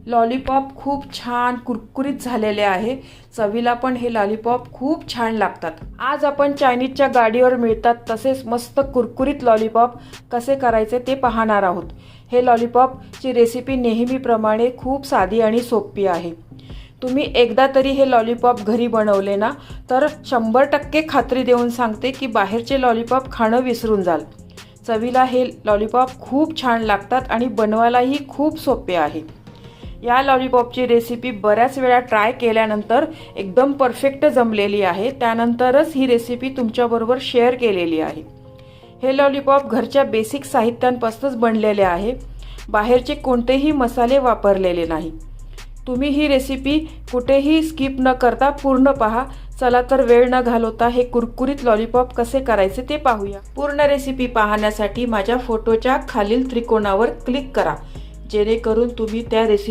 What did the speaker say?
Lollipop खूप छान कुरकुरीत झालेले आहे। चवीला पण हे लॉलीपॉप खूप छान लागतात। आज आपण चायनीजच्या गाडीवर मिळतात तसेच मस्त कुरकुरीत लॉलीपॉप कसे करायचे ते पाहणार आहोत। हे लॉलीपॉपची रेसिपी नेहमीप्रमाणे खूप साधी आणि सोपी आहे। तुम्ही एकदा तरी हे लॉलीपॉप घरी बनवले ना तर 100% खात्री देऊन सांगते की बाहेरचे लॉलीपॉप खाणं विसरून जाल। चवीला हे लॉलीपॉप खूप छान लागतात आणि बनवायलाही खूप सोपे आहे। या लॉलीपॉपची रेसिपी बऱ्याच वेळा ट्राय केल्यानंतर एकदम परफेक्ट जमलेली आहे। त्यानंतरच ही रेसिपी तुमच्याबरोबर शेअर केलेली आहे। हे लॉलीपॉप घरच्या बेसिक साहित्यांपासूनच बनलेले आहे। बाहेरचे कोणतेही मसाले वापरलेले नाही। तुम्ही ही रेसिपी कुठेही स्किप न करता पूर्ण पहा। चला तर वेळ न घालवता हे कुरकुरीत लॉलीपॉप कसे करायचे ते पाहूया। पूर्ण रेसिपी पाहण्यासाठी माझ्या फोटोच्या खालील त्रिकोणावर क्लिक करा, जेणेकरून तुम्ही त्या रेसिपी